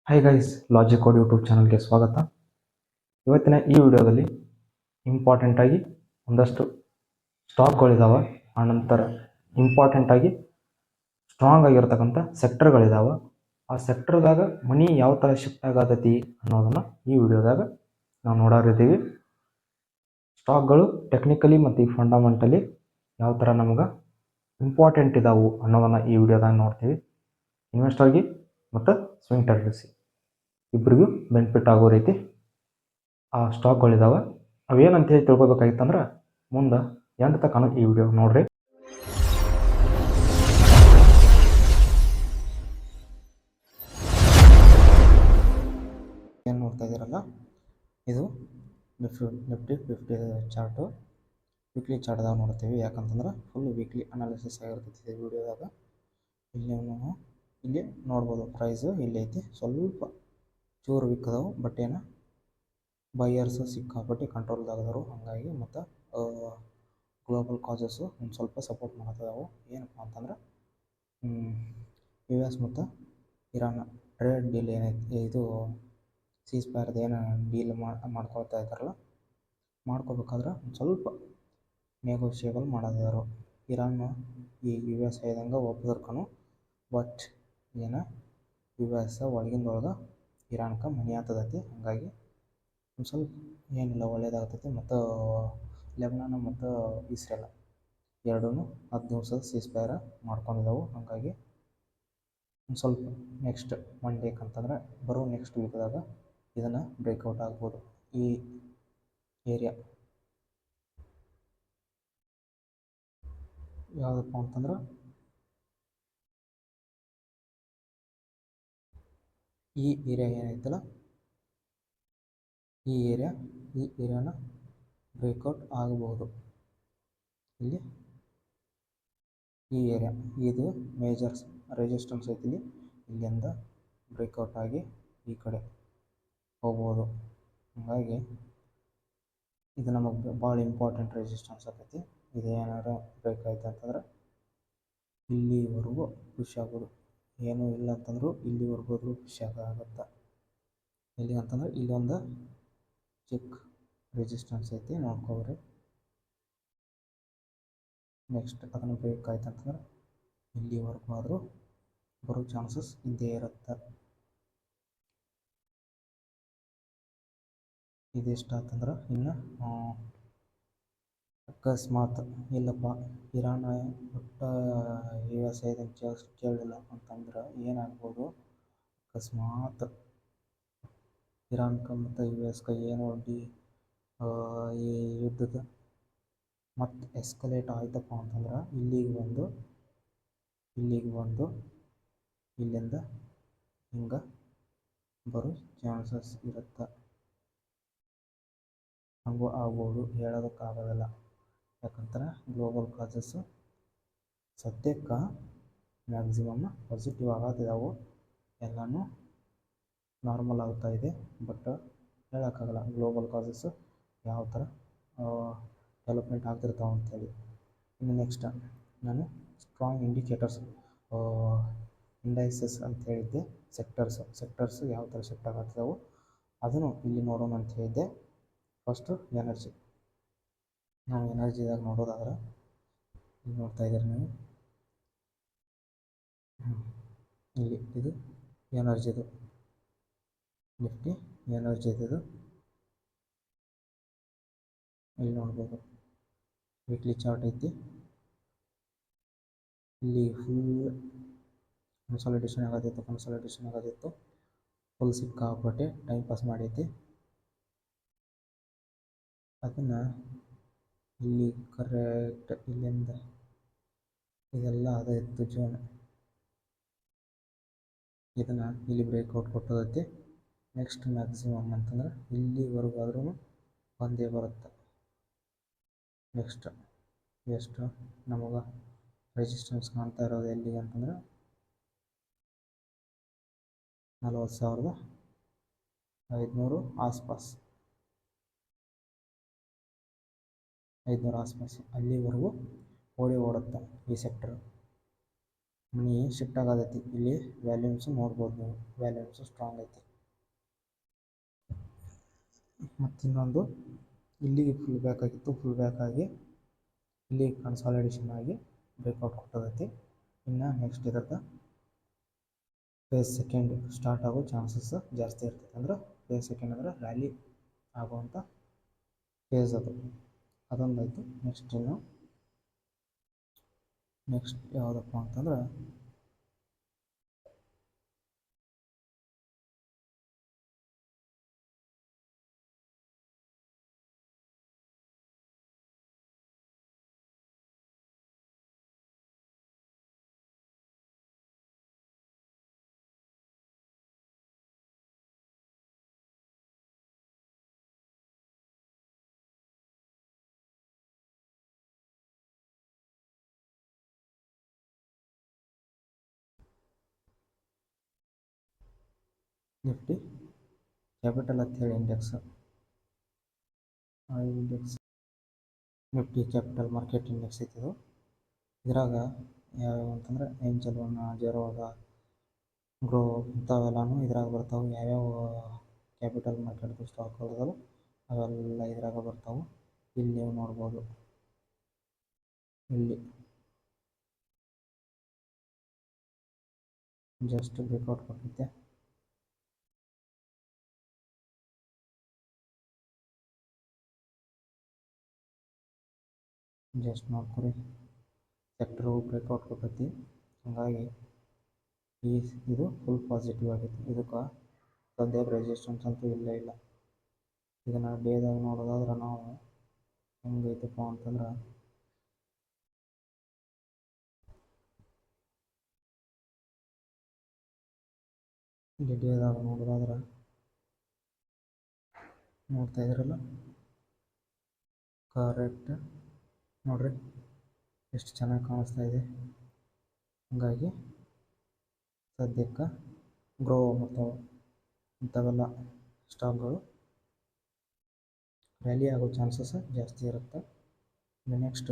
High guys, logic code YouTube ಚಾನಲ್ಗೆ ಸ್ವಾಗತ. ಇವತ್ತಿನ ಈ ವಿಡಿಯೋದಲ್ಲಿ ಇಂಪಾರ್ಟೆಂಟಾಗಿ ಒಂದಷ್ಟು ಸ್ಟಾಕ್ಗಳಿದ್ದಾವೆ. ಆನಂತರ ಇಂಪಾರ್ಟೆಂಟಾಗಿ ಸ್ಟ್ರಾಂಗ್ ಆಗಿರ್ತಕ್ಕಂಥ ಸೆಕ್ಟರ್ಗಳಿದ್ದಾವೆ. ಆ ಸೆಕ್ಟರ್ದಾಗ ಮನಿ ಯಾವ ಥರ ಶಿಫ್ಟ್ ಆಗತೈತಿ ಅನ್ನೋದನ್ನು ಈ ವಿಡಿಯೋದಾಗ ನಾವು ನೋಡೋರಿದ್ದೀವಿ. ಸ್ಟಾಕ್ಗಳು ಟೆಕ್ನಿಕಲಿ ಮತ್ತು ಫಂಡಮೆಂಟಲಿ ಯಾವ ಥರ ನಮ್ಗೆ ಇಂಪಾರ್ಟೆಂಟ್ ಇದಾವೆ ಅನ್ನೋದನ್ನು ಈ ವಿಡಿಯೋದಾಗ ನೋಡ್ತೀವಿ. ಇನ್ವೆಸ್ಟರ್ಗೆ ಮತ್ತು ಸ್ವಿಂಗ್ ಟ್ರೇಡರ್ಸ್ಗೆ ಇಬ್ಬರಿಗೂ ಬೆನಿಫಿಟ್ ಆಗೋ ರೀತಿ ಆ ಸ್ಟಾಕ್ಗಳಿದ್ದಾವೆ. ಅವೇನಂತ ಹೇಳಿ ತಿಳ್ಕೊಬೇಕಾಗಿತ್ತಂದ್ರೆ ಮುಂದೆ ಎಂಟು ತನಕ ಈ ವಿಡಿಯೋ ನೋಡ್ರಿ. ಏನು ನೋಡ್ತಾ ಇದ್ದೀರಲ್ಲ, ಇದು ನಿಫ್ಟಿ 50 ಚಾರ್ಟು. ವೀಕ್ಲಿ ಚಾರ್ಟ್ದಾಗ ನೋಡ್ತೀವಿ, ಯಾಕಂತಂದ್ರೆ ಫುಲ್ ವೀಕ್ಲಿ ಅನಾಲಿಸಿಸ್ ಆಗಿರ್ತೈತಿ ವಿಡಿಯೋದಾಗ. ಇಲ್ಲಿ ನೋಡ್ಬೋದು ಪ್ರೈಸು ಇಲ್ಲಿ ಐತಿ. ಸ್ವಲ್ಪ ಚೂರು ವೀಕ್ ಅದಾವೆ, ಬಟ್ ಏನು ಬೈಯರ್ಸು ಸಿಕ್ಕಾಪಟ್ಟೆ ಕಂಟ್ರೋಲ್ದಾಗದರು. ಹಾಗಾಗಿ ಮತ್ತು ಗ್ಲೋಬಲ್ ಕಾಸಸ್ಸು ಒಂದು ಸ್ವಲ್ಪ ಸಪೋರ್ಟ್ ಮಾಡ್ತಿದ್ದಾವೆ. ಏನಪ್ಪ ಅಂತಂದ್ರೆ US ಮತ್ತು ಇರಾನ್ ಟ್ರೇಡ್ ಡೀಲ್ ಏನೈತಿ, ಇದು ಸೀಸ್ಫೈರ್ದು ಏನು ಡೀಲ್ ಮಾಡ್ಕೊಳ್ತಾ ಇದ್ದಾರಲ್ಲ, ಮಾಡ್ಕೋಬೇಕಾದ್ರೆ ಒಂದು ಸ್ವಲ್ಪ ನೆಗೋಷಿಯೇಬಲ್ ಮಾಡೋದಾರು. ಇರಾನ್ ಈ US ಐದಂಗೆ ಒಬ್ಬದರ್ಕನು, ಬಟ್ ಏನು US ಒಳಗಿಂದೊಳಗೆ ಇರಾನ್ಗೆ ಮನಿ ಆಗ್ತದೈತಿ. ಹಾಗಾಗಿ ಒಂದು ಸ್ವಲ್ಪ ಏನಿಲ್ಲ ಒಳ್ಳೇದಾಗ್ತೈತಿ. ಮತ್ತು ಲೆಬನಾನ್ ಮತ್ತು ಇಸ್ರೇಲ್ ಎರಡೂ 10 ದಿವಸದ ಸೀಸ್ಫೈರ್ ಮಾಡ್ಕೊಂಡಿದ್ದಾವೆ. ಹಾಗಾಗಿ ಒಂದು ಸ್ವಲ್ಪ ನೆಕ್ಸ್ಟ್ ಒನ್ ಡೇಕಂತಂದ್ರೆ ಬರೋ ನೆಕ್ಸ್ಟ್ ವೀಕ್ದಾಗ ಇದನ್ನು ಬ್ರೇಕ್ಔಟ್ ಆಗ್ಬೋದು. ಈ ಏರಿಯಾ ಯಾವುದಪ್ಪ ಅಂತಂದ್ರೆ ಈ ಏರಿಯಾ ಏನೈತಲ್ಲ, ಈ ಏರಿಯಾನ ಬ್ರೇಕ್ಔಟ್ ಆಗಬಹುದು. ಇಲ್ಲಿ ಈ ಏರಿಯಾ ಇದು ಮೇಜರ್ ರೆಸಿಸ್ಟೆನ್ಸ್ ಐತಿ. ಇಲ್ಲಿಂದ ಬ್ರೇಕ್ಔಟ್ ಆಗಿ ಈ ಕಡೆ ಹೋಗ್ಬೋದು. ಹಾಗಾಗಿ ಇದು ನಮಗೆ ಭಾಳ ಇಂಪಾರ್ಟೆಂಟ್ ರೆಸಿಸ್ಟೆನ್ಸ್ ಆಕೈತಿ. ಇದೇನಾರು ಬ್ರೇಕ್ ಆಯ್ತು ಅಂತಂದ್ರೆ ಇಲ್ಲಿವರೆಗೂ ಖುಷಿ ಆಗೋದು. ಏನೂ ಇಲ್ಲ ಅಂತಂದ್ರು ಇಲ್ಲಿವರೆಗೂ ಖುಷಿ ಆಗುತ್ತೆ. ಎಲ್ಲಿ ಅಂತಂದ್ರೆ ಇಲ್ಲೊಂದು ಚಿಕ್ಕ ರೆಸಿಸ್ಟೆನ್ಸ್ ಐತಿ, ನೋಡ್ಕೊಳ್ರಿ. ನೆಕ್ಸ್ಟ್ ಅದನ್ನು ಬ್ರೇಕ್ ಆಯ್ತು ಅಂತಂದ್ರೆ ಇಲ್ಲಿವರೆಗೂ ಆದರೂ ಬರೋ ಚಾನ್ಸಸ್ ಇದ್ದೇ ಇರುತ್ತೆ. ಇದಿಷ್ಟಾತಂದ್ರೆ ಇನ್ನು ಅಕಸ್ಮಾತ್ ಇಲ್ಲಪ್ಪ ಇರಾನ್ ಒಟ್ಟು US ಐದಂಗೆ ಕೇಳಿಲ್ಲ ಅಂತಂದ್ರೆ ಏನಾಗ್ಬೋದು, ಅಕಸ್ಮಾತ್ ಇರಾನ್ಗೆ ಮತ್ತು USಗೆ ಏನು ಈ ಯುದ್ಧದ ಮತ್ತು ಎಸ್ಕಲೇಟ್ ಆಯ್ತಪ್ಪ ಅಂತಂದ್ರೆ ಇಲ್ಲಿಗೆ ಬಂದು ಇಲ್ಲಿಂದ ಹಿಂಗೆ ಬರೋ ಚಾನ್ಸಸ್ ಇರುತ್ತೆ. ಹಂಗೂ ಆಗ್ಬೋದು, ಹೇಳೋದಕ್ಕಾಗೋದಿಲ್ಲ. ಯಾಕಂದ್ರೆ ಗ್ಲೋಬಲ್ ಕಾಸಸ್ಸು ಸದ್ಯಕ್ಕೆ ಮ್ಯಾಕ್ಸಿಮಮ್ ಪಾಸಿಟಿವ್ ಆಗತ್ತಿದ್ದಾವೆ. ಎಲ್ಲನೂ ನಾರ್ಮಲ್ ಆಗ್ತಾ ಇದೆ, ಬಟ್ ಹೇಳೋಕ್ಕಾಗಲ್ಲ ಗ್ಲೋಬಲ್ ಕಾಸಸ್ಸು ಯಾವ ಥರ ಡೆವಲಪ್ಮೆಂಟ್ ಆಗ್ತಿರ್ತಾವೆ ಅಂಥೇಳಿ. ಇನ್ನು ನೆಕ್ಸ್ಟ್ ನಾನು ಸ್ಟ್ರಾಂಗ್ ಇಂಡಿಕೇಟರ್ಸ್ ಇಂಡೈಸಸ್ ಅಂತ ಹೇಳಿದ್ದೆ. ಸೆಕ್ಟರ್ಸು ಯಾವ ಥರ ಶಿಫ್ಟ್ ಆಗತ್ತಿದ್ದಾವೆ ಅದನ್ನು ಇಲ್ಲಿ ನೋಡೋಣ ಅಂತ ಹೇಳಿದ್ದೆ. First energy. ನಾವು ಎನರ್ಜಿದಾಗ ನೋಡೋದಾದ್ರೆ ಇಲ್ಲಿ ನೋಡ್ತಾ ಇದ್ದೀರಿ ನೀವು, ಇಲ್ಲಿ ಇದು ಎನರ್ಜಿದು ನಿಫ್ಟಿ ಎನರ್ಜಿದು ಇಲ್ಲಿ ನೋಡ್ಬೋದು. ವೀಕ್ಲಿ ಚಾರ್ಟ್ ಐತಿ. ಇಲ್ಲಿ ಫುಲ್ ಕನ್ಸಾಲಿಡೇಷನ್ ಆಗೋದಿತ್ತು. ಫುಲ್ ಸಿಕ್ಕಾಪಟ್ಟೆ ಟೈಮ್ ಪಾಸ್ ಮಾಡೈತಿ. ಅದನ್ನು ಇಲ್ಲಿ ಕರೆಕ್ಟ್ ಇಲ್ಲಿಂದ ಇದೆಲ್ಲ ಅದೇ ಇತ್ತು ಜೋನ್. ಇದನ್ನು ಇಲ್ಲಿ ಬ್ರೇಕ್ಔಟ್ ಕೊಟ್ಟೋದೈತಿ. ನೆಕ್ಸ್ಟ್ ಮ್ಯಾಕ್ಸಿಮಮ್ ಅಂತಂದ್ರೆ ಇಲ್ಲಿವರೆಗೂ ಆದ್ರೂ ಬಂದೇ ಬರುತ್ತೆ. ನೆಕ್ಸ್ಟ್ ಎಷ್ಟು ನಮಗೆ ರೆಸಿಸ್ಟೆನ್ಸ್ ಕಾಣ್ತಾ ಇರೋದು ಎಲ್ಲಿಗೆ ಅಂತಂದ್ರೆ 40,500 ಆಸ್ಪಾಸ್, ಅಲ್ಲಿವರೆಗೂ ಓಡುತ್ತೆ ಈ ಸೆಕ್ಟರ್. ಮನಿ ಶಿಫ್ಟ್ ಆಗತೈತಿ. ಇಲ್ಲಿ ವ್ಯಾಲ್ಯೂಮ್ಸ್ ನೋಡ್ಬೋದು ನೀವು, ವ್ಯಾಲ್ಯೂಮ್ಸ್ ಸ್ಟ್ರಾಂಗ್ ಐತಿ. ಮತ್ತು ಇನ್ನೊಂದು ಇಲ್ಲಿಗೆ ಫುಲ್ ಬ್ಯಾಕ್ ಆಗಿತ್ತು, ಫುಲ್ ಬ್ಯಾಕ್ ಆಗಿ ಇಲ್ಲಿ ಕನ್ಸಾಲಿಡೇಷನ್ ಆಗಿ ಬ್ರೇಕ್ಔಟ್ ಕೊಟ್ಟದೈತಿ. ಇನ್ನು ನೆಕ್ಸ್ಟ್ ಇದಕ್ಕೆ ಫೇಸ್ ಸೆಕೆಂಡ್ ಸ್ಟಾರ್ಟ್ ಆಗೋ ಚಾನ್ಸಸ್ ಜಾಸ್ತಿ ಇರ್ತೈತೆ. ಅಂದ್ರೆ ಫೇಸ್ ಸೆಕೆಂಡ್ ಅಂದರೆ ರ್ಯಾಲಿ ಆಗುವಂಥ ಫೇಸ್ ಅದು, ಅದೊಂದಾಯಿತು. ನೆಕ್ಸ್ಟ್ ಯಾವುದಪ್ಪ ಅಂತಂದ್ರೆ ನಿಫ್ಟಿ ಕ್ಯಾಪಿಟಲ್ ಅಂತೇಳಿ ಇಂಡೆಕ್ಸ್, ಆ index Nifty capital market index ಐತಿದು. ಇದ್ರಾಗ ಯಾವ್ಯಾವ ಅಂತಂದ್ರೆ ಏಂಜಲ್ ಒನ್, ಜೆರೋದ, ಗ್ರೋ ಇಂಥವೆಲ್ಲನೂ ಇದ್ರಾಗ ಬರ್ತಾವೆ. ಯಾವ್ಯಾವ ಕ್ಯಾಪಿಟಲ್ ಮಾರ್ಕೆಟ್ದು ಸ್ಟಾಕ್ ಇದಾವೆ ಅವೆಲ್ಲ ಇದ್ರಾಗ ಬರ್ತಾವೆ. ಇಲ್ಲಿ ನೀವು ನೋಡ್ಬೋದು, ಇಲ್ಲಿ ಜಸ್ಟ್ ಬ್ರೇಕ್ಔಟ್ ಕೊಟ್ಟೈತೆ. ಜಸ್ಟ್ ನೋಡ್ಕೊರಿ, ಸೆಕ್ಟರು ಬ್ರೇಕ್ಔಟ್ ಕೊಟ್ಟೈತಿ. ಹಾಗಾಗಿ ಇದು ಫುಲ್ ಪಾಸಿಟಿವ್ ಆಗೈತಿ. ಇದಕ್ಕೆ ಸದ್ಯ ರೆಸಿಸ್ಟೆನ್ಸ್ ಅಂತೂ ಇಲ್ಲ. ಇದನ್ನು ಡೇದಾಗ ನೋಡೋದಾದ್ರೆ ನಾವು ಹೆಂಗೈತಪ್ಪ ಅಂತಂದ್ರೆ ಇಲ್ಲಿ ಡೇದಾಗ ನೋಡೋದಾದ್ರೆ ನೋಡ್ತಾ ಇದ್ರಲ್ಲ ಕರೆಕ್ಟ್ ನೋಡ್ರಿ ಎಷ್ಟು ಚೆನ್ನಾಗಿ ಕಾಣಿಸ್ತಾ ಇದೆ. ಹಾಗಾಗಿ ಸದ್ಯಕ್ಕೆ ಗ್ರೋ ಮತ್ತು ಇಂಥವೆಲ್ಲ ಸ್ಟಾಕ್ಗಳು ರ್ಯಾಲಿ ಆಗೋ ಚಾನ್ಸಸ್ ಜಾಸ್ತಿ ಇರುತ್ತೆ. ನೆಕ್ಸ್ಟ್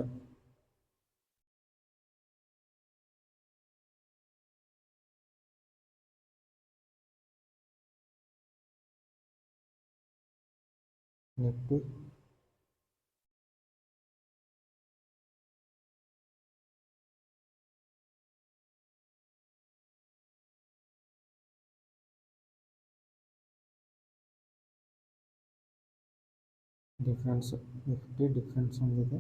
ನಿಫ್ಟಿ ಡಿಫ್ರೆನ್ಸ್ ಹೊಂದಿದೆ.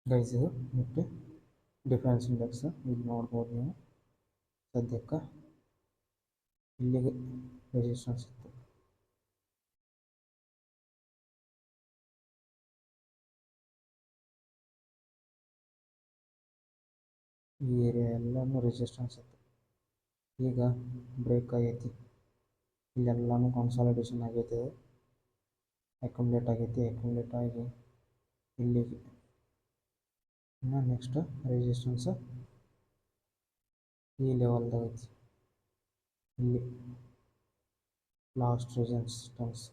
ಗೈಸ್ ಇದು ನಿಫ್ಟಿ ಡಿಫೆನ್ಸ್ ಇಂಡೆಕ್ಸ್, ಇಲ್ಲಿ ನೋಡ್ಬೋದು ನೀವು. ಸದ್ಯಕ್ಕೆ ಇಲ್ಲಿಗೆ ರೆಸಿಸ್ಟೆನ್ಸ್ ಇತ್ತು. ಈ ಏರಿಯಾ ಎಲ್ಲನೂ ರೆಸಿಸ್ಟೆನ್ಸ್ ಇತ್ತು. ಈಗ ಬ್ರೇಕ್ ಆಗೈತಿ. ಇಲ್ಲೆಲ್ಲನೂ ಕನ್ಸಾಲಿಡೇಷನ್ ಆಗೈತೆ, ಅಕ್ಯುಮುಲೇಟ್ ಆಗೈತಿ. ಅಕ್ಯುಮುಲೇಟ್ ಆಗಿ ಇಲ್ಲಿಗೆ ಇನ್ನು ನೆಕ್ಸ್ಟ್ ರೆಸಿಸ್ಟೆನ್ಸ್ ಈ ಲೆವೆಲ್ದಾಗ ಐತಿ. ಇಲ್ಲಿ ಲಾಸ್ಟ್ ರೆಸಿಸ್ಟೆನ್ಸ್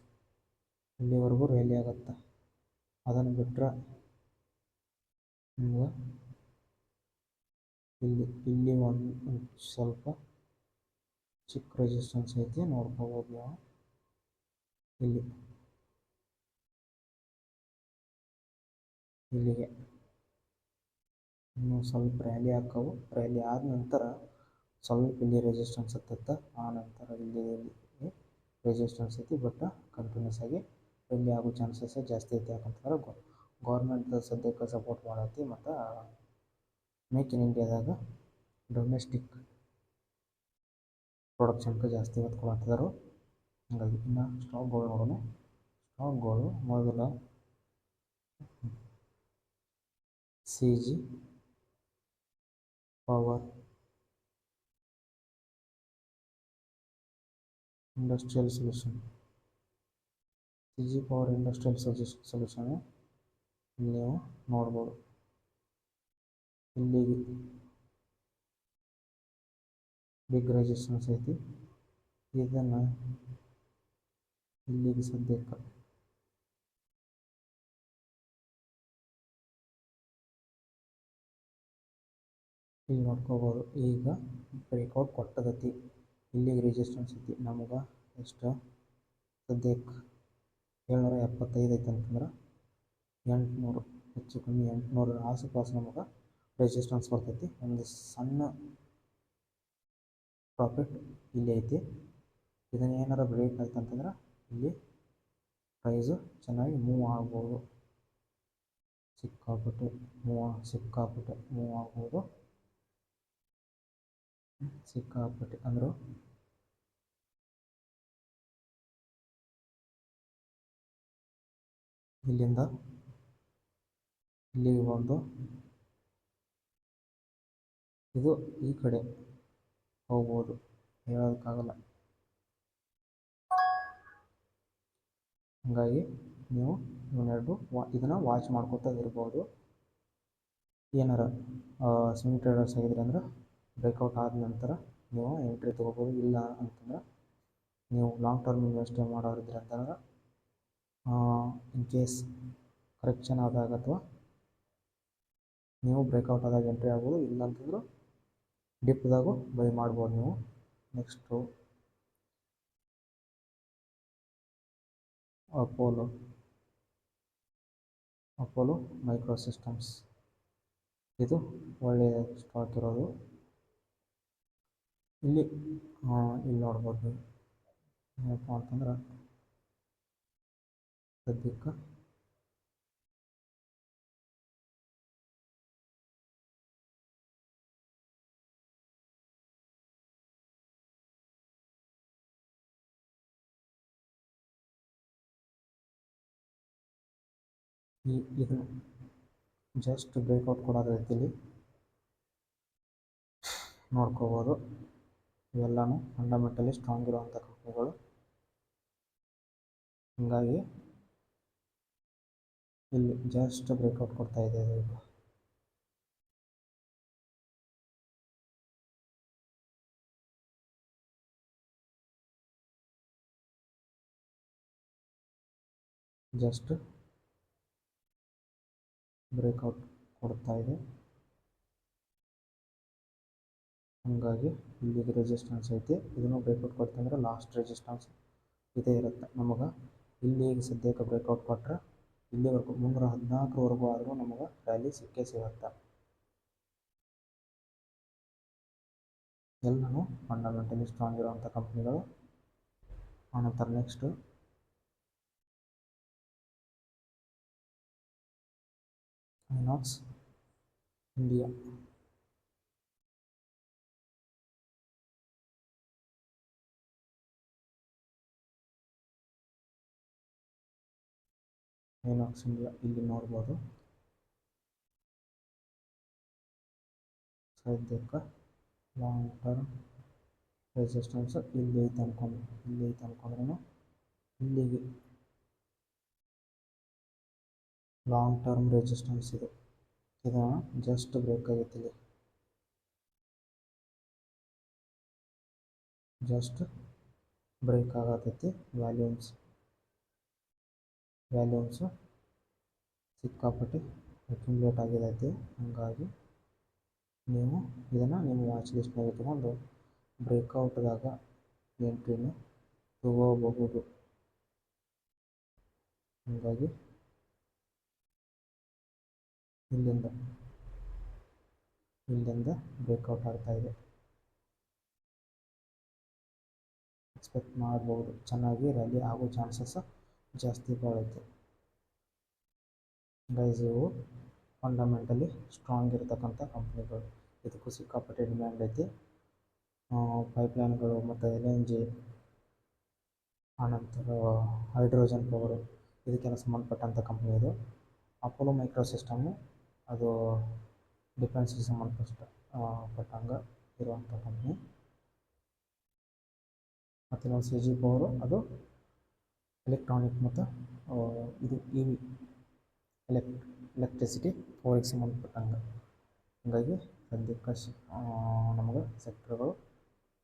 ಇಲ್ಲಿವರೆಗೂ ರ್ಯಾಲಿ ಆಗುತ್ತೆ. ಅದನ್ನು ಬಿಟ್ಟರೆ ನಿಮ್ಗೆ ಇಲ್ಲಿ ಒಂದು ಸ್ವಲ್ಪ ಚಿಕ್ಕ ರೆಸಿಸ್ಟೆನ್ಸ್ ಐತಿ, ನೋಡ್ಕೋಬೋದು ನೀವು. ಇಲ್ಲಿಗೆ ಇನ್ನೂ ಸ್ವಲ್ಪ ರ್ಯಾಲಿ ಹಾಕವು. ರ್ಯಾಲಿ ಆದ ನಂತರ ಸ್ವಲ್ಪ ಇಲ್ಲಿ ರೆಸಿಸ್ಟೆನ್ಸ್ ಹತ್ತುತ್ತೆ. ಆ ನಂತರ ಇಲ್ಲಿ ರೆಸಿಸ್ಟೆನ್ಸ್ ಐತಿ, ಬಟ್ ಕಂಟಿನ್ಯೂಸ್ ಆಗಿ ರ್ಯಾಲಿ ಆಗೋ ಚಾನ್ಸಸ್ ಜಾಸ್ತಿ ಐತಿ. ಯಾಕಂತಂದ್ರೆ ಗೌರ್ಮೆಂಟ್ ಸದ್ಯಕ್ಕೆ ಸಪೋರ್ಟ್ ಮಾಡೈತಿ. ಮತ್ತು ಮೇಕ್ ಇನ್ ಇಂಡಿಯಾದಾಗ ಡೊಮೆಸ್ಟಿಕ್ ಪ್ರೊಡಕ್ಷನ್ಗೆ ಜಾಸ್ತಿ ಒತ್ತು ಕೊಡತ್ತಿದ್ದಾರೆ. ಹಾಗಾಗಿ ಇನ್ನು ಸ್ಟಾಕ್ಗಳು ನೋಡೋಣ. ಸ್ಟಾಕ್ಗಳು ಮೊದಲ CG power industrial solution, CG power industrial solution ನೀವು ನೋಡ್ಬೋದು. ಇಲ್ಲಿಗೆ ಬಿಗ್ ರೆಸಿಸ್ಟೆನ್ಸ್ ಐತಿ. ಇದನ್ನು ಇಲ್ಲಿಗೆ ಸದ್ಯಕ್ಕೆ ಇಲ್ಲಿ ನೋಡ್ಕೋಬೋದು. ಈಗ ಬ್ರೇಕ್ಔಟ್ ಕೊಟ್ಟದತಿ, ಇಲ್ಲಿಗೆ ರೆಸಿಸ್ಟೆನ್ಸ್ ಐತಿ. ನಮಗೆ ಎಷ್ಟು ಸದ್ಯಕ್ಕೆ 775 ಐತೆ ಅಂತಂದ್ರೆ 800 ಹೆಚ್ಚು ಕಮ್ಮಿ 800 ಆಸುಪಾಸು ನಮಗೆ ರೆಸಿಸ್ಟೆನ್ಸ್ ಬರ್ತೈತಿ. ಒಂದು ಸಣ್ಣ ಪ್ರಾಫಿಟ್ ಇಲ್ಲಿ ಐತಿ. ಇದನ್ನು ಏನಾರ ಬ್ರೇಕ್ ಆಯ್ತು ಅಂತಂದ್ರೆ ಇಲ್ಲಿ ಪ್ರೈಸು ಚೆನ್ನಾಗಿ ಮೂವ್ ಆಗ್ಬೋದು, ಸಿಕ್ಕಾಪಟ್ಟೆ ಮೂವ್ ಆಗ್ಬೋದು. ಸಿಕ್ಕಾಪಟ್ಟೆ ಅಂದರು ಇಲ್ಲಿಂದ ಇಲ್ಲಿಗೆ ಬಂದು ಇದು ಈ ಕಡೆ ಹೋಗ್ಬೋದು, ಹೇಳೋದಕ್ಕಾಗಲ್ಲ. ಹಾಗಾಗಿ ನೀವು ಇವನ್ನೆರಡು ಇದನ್ನು ವಾಚ್ ಮಾಡ್ಕೊತಾ ಇರ್ಬೋದು. ಏನಾರ ಸ್ವಿಂಗ್ ಟ್ರೇಡರ್ಸ್ ಆಗಿದ್ರೆ ಅಂದ್ರೆ ಬ್ರೇಕ್ಔಟ್ ಆದ ನಂತರ ನೀವು ಎಂಟ್ರಿ ತೊಗೋಬೋದು. ಇಲ್ಲ ಅಂತಂದ್ರೆ ನೀವು ಲಾಂಗ್ ಟರ್ಮ್ ಇನ್ವೆಸ್ಟ್ ಮಾಡೋರಿದ್ರೆ ಅಂತಂದ್ರೆ ಇನ್ ಕೇಸ್ ಕರೆಕ್ಷನ್ ಆದಾಗ ಅಥವಾ ನೀವು ಬ್ರೇಕ್ಔಟ್ ಆದಾಗ ಎಂಟ್ರಿ ಆಗ್ಬೋದು. ಇಲ್ಲ ಅಂತಂದ್ರೆ ಡಿಪ್ದಾಗೂ ಬೈ ಮಾಡ್ಬೋದು ನೀವು. ನೆಕ್ಸ್ಟು ಅಪೋಲೋ ಮೈಕ್ರೋ ಸಿಸ್ಟಮ್ಸ್, ಇದು ಒಳ್ಳೆಯ ಸ್ಟಾಕ್ ಇರೋದು. ಇಲ್ಲಿ ನೋಡ್ಬೋದು ಏನಪ್ಪ ಅಂತಂದ್ರೆ ಸದ್ಯಕ್ಕೆ ಇದು ಜಸ್ಟ್ ಬ್ರೇಕ್ಔಟ್ ಕೊಡೋದ ರೀತಿಯಲ್ಲಿ ನೋಡ್ಕೋಬೋದು. ಇವೆಲ್ಲನೂ ಫಂಡಮೆಂಟಲಿ ಸ್ಟ್ರಾಂಗ್ ಇರುವಂಥ ಕಂಪ್ನಿಗಳು. ಹೀಗಾಗಿ ಇಲ್ಲಿ ಜಸ್ಟ್ ಬ್ರೇಕ್ಔಟ್ ಕೊಡ್ತಾ ಇದೆ. ಈಗ ಜಸ್ಟ್ ಬ್ರೇಕ್ಔಟ್ ಕೊಡ್ತಾ ಇದೆ. ಹಾಗಾಗಿ ಇಲ್ಲಿಗೆ ರೆಸಿಸ್ಟೆನ್ಸ್ ಐತಿ. ಇದನ್ನು ಬ್ರೇಕ್ಔಟ್ ಕೊಡ್ತಂದ್ರೆ ಲಾಸ್ಟ್ ರೆಸಿಸ್ಟೆನ್ಸ್ ಇದೇ ಇರುತ್ತೆ ನಮಗೆ. ಇಲ್ಲಿಗೆ ಸದ್ಯಕ್ಕೆ ಬ್ರೇಕ್ಔಟ್ ಕೊಟ್ಟರೆ ಇಲ್ಲಿವರೆಗೂ 314ವರೆಗೂ ಆದರೂ ನಮಗೆ ರ್ಯಾಲಿ ಸಿಕ್ಕೇ ಸಿಗುತ್ತೆ. ಎಲ್ಲನೂ ಫಂಡಮೆಂಟಲಿ ಸ್ಟ್ರಾಂಗ್ ಇರುವಂಥ ಕಂಪ್ನಿಗಳು. ಆನಂತರ next INOX India. INOX India ಇಲ್ಲಿ ನೋಡ್ಬೋದು. ಸದ್ಯಕ್ಕೆ ಲಾಂಗ್ ಟರ್ಮ್ ರೆಸಿಸ್ಟೆನ್ಸ್ ಇಲ್ಲಿ ಐತೆ ಅನ್ಕೊಂಡ್ರೂ ಇಲ್ಲಿಗೆ ಲಾಂಗ್ ಟರ್ಮ್ ರೆಸಿಸ್ಟೆನ್ಸ್ ಇದೆ. ಇದನ್ನು ಜಸ್ಟ್ ಬ್ರೇಕ್ ಆಗೈತಿ. ಇಲ್ಲಿ ಜಸ್ಟ್ ಬ್ರೇಕ್ ಆಗತೈತಿ. ವ್ಯಾಲ್ಯೂಮ್ಸು ಸಿಕ್ಕಾಪಟ್ಟೆ ಅಕ್ಯುಮುಲೇಟ್ ಆಗಿದೈತಿ. ಹಾಗಾಗಿ ನೀವು ಇದನ್ನು ನಿಮ್ಮ ವಾಚ್ ಲಿಸ್ಟ್ನಾಗ ಇಟ್ಕೊಂಡು ಬ್ರೇಕ್ಔಟ್ದಾಗ ಎಂಟ್ರಿನ ತಗೋಬಹುದು. ಹಾಗಾಗಿ ಇಲ್ಲಿಂದ ಬ್ರೇಕ್ಔಟ್ ಆಗ್ತಾಯಿದೆ. ಎಕ್ಸ್ಪೆಕ್ಟ್ ಮಾಡ್ಬೋದು ಚೆನ್ನಾಗಿ ರ್ಯಾಲಿ ಆಗೋ ಚಾನ್ಸಸ್ ಜಾಸ್ತಿ ಬಾಳೈತೆ. ಗೈಸ್ ಇವು ಫಂಡಮೆಂಟಲಿ ಸ್ಟ್ರಾಂಗ್ ಇರತಕ್ಕಂಥ ಕಂಪ್ನಿಗಳು. ಇದಕ್ಕೂ ಸಿಕ್ಕಾಪಟ್ಟೆ ಡಿಮ್ಯಾಂಡ್ ಐತಿ. ಪೈಪ್ಲೈನ್ಗಳು ಮತ್ತು LNG, ಆನಂತರ ಹೈಡ್ರೋಜನ್ ಪವರು, ಇದಕ್ಕೆಲ್ಲ ಸಂಬಂಧಪಟ್ಟಂಥ ಕಂಪ್ನಿ ಇದು. ಅಪೋಲೋ ಮೈಕ್ರೋ ಸಿಸ್ಟಮು ಅದು ಡಿಫೆನ್ಸ್ಗೆ ಪಟ್ಟಂಗೆ ಇರುವಂಥ ಕಂಪ್ನಿ. ಮತ್ತು ನಾವು CG ಪವರು ಅದು ಎಲೆಕ್ಟ್ರಾನಿಕ್ ಮತ್ತು ಇದು EV ಎಲೆಕ್ಟ್ರಿಸಿಟಿ ಪವರಿಗೆ ಸಂಬಂಧಪಟ್ಟಂಗೆ. ಹಾಗಾಗಿ ಸದ್ಯಕ್ಕೆ ನಮಗೆ ಸೆಕ್ಟರ್ಗಳು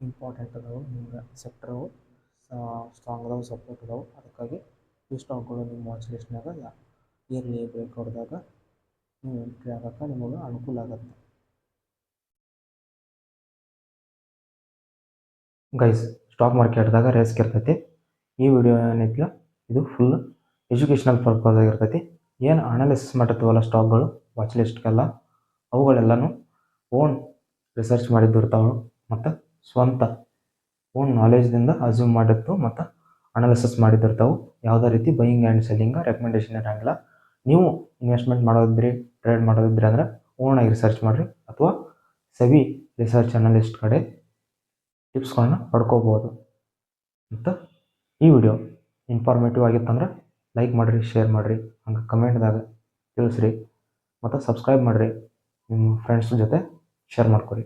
ಇಂಪಾರ್ಟೆಂಟ್ ಅದಾವೆ, ನಿಮ್ಗೆ ಸೆಕ್ಟರ್ಗಳು ಸ್ಟ್ರಾಂಗ್ ಅದಾವೆ, ಸಪೋರ್ಟ್ ಅದಾವೆ. ಅದಕ್ಕಾಗಿ ಈ ಸ್ಟಾಕ್ಗಳು ನಿಮ್ಮ ವಾಚ್ ಲಿಸ್ಟ್ನಾಗ ಇರಲಿ. ಬ್ರೇಕ್ಔಟ್ದಾಗ ನೀವು ಎಂಟ್ರಿ ಆಗೋಕ್ಕೆ ನಿಮಗೆ ಅನುಕೂಲ ಆಗುತ್ತೆ. ಗೈಸ್, ಸ್ಟಾಕ್ ಮಾರ್ಕೆಟ್ದಾಗ ರಿಸ್ಕ್ ಇರ್ತೈತಿ. ಈ ವಿಡಿಯೋ ಏನೈತಿಲ್ಲ ಇದು ಫುಲ್ ಎಜುಕೇಷನಲ್ ಪರ್ಪಸ್ ಆಗಿರ್ತೈತಿ. ಏನು ಅನಾಲಿಸಿಸ್ ಮಾಡಿರ್ತೀವಲ್ಲ ಸ್ಟಾಕ್ಗಳು ವಾಚ್ ಲಿಸ್ಟ್ಗೆಲ್ಲ, ಅವುಗಳೆಲ್ಲನೂ ಓನ್ ರಿಸರ್ಚ್ ಮಾಡಿದ್ದು ಇರ್ತಾವೆ ಮತ್ತು ಸ್ವಂತ ಓನ್ ನಾಲೆಜ್ದಿಂದ ಅಸ್ಯೂಮ್ ಮಾಡಿರ್ತು ಮತ್ತು ಅನಾಲಿಸಿಸ್ ಮಾಡಿದ್ದಿರ್ತಾವೆ. ಯಾವುದೇ ರೀತಿ ಬೈಯಿಂಗ್ ಆ್ಯಂಡ್ ಸೆಲ್ಲಿಂಗ್ ರೆಕಮೆಂಡೇಶನ್ ಇರೋಂಗಿಲ್ಲ. ನೀವು ಇನ್ವೆಸ್ಟ್ಮೆಂಟ್ ಮಾಡೋದಿದ್ರಿ, ಟ್ರೇಡ್ ಮಾಡೋದಿದ್ರಿ ಅಂದರೆ ಓನಾಗಿ ರಿಸರ್ಚ್ ಮಾಡಿರಿ, ಅಥವಾ ಸೆಬಿ ರಿಸರ್ಚ್ ಅನಲಿಸ್ಟ್ ಕಡೆ ಟಿಪ್ಸ್ಗಳನ್ನ ಪಡ್ಕೋಬೋದು. ಮತ್ತು ಈ ವಿಡಿಯೋ ಇನ್ಫಾರ್ಮೇಟಿವ್ ಆಗಿತ್ತಂದ್ರೆ ಲೈಕ್ ಮಾಡಿರಿ, ಶೇರ್ ಮಾಡಿರಿ, ಹಂಗೆ ಕಮೆಂಟ್ದಾಗ ತಿಳಿಸ್ರಿ, ಮತ್ತು ಸಬ್ಸ್ಕ್ರೈಬ್ ಮಾಡಿರಿ, ನಿಮ್ಮ ಫ್ರೆಂಡ್ಸ್ ಜೊತೆ ಶೇರ್ ಮಾಡ್ಕೊರಿ.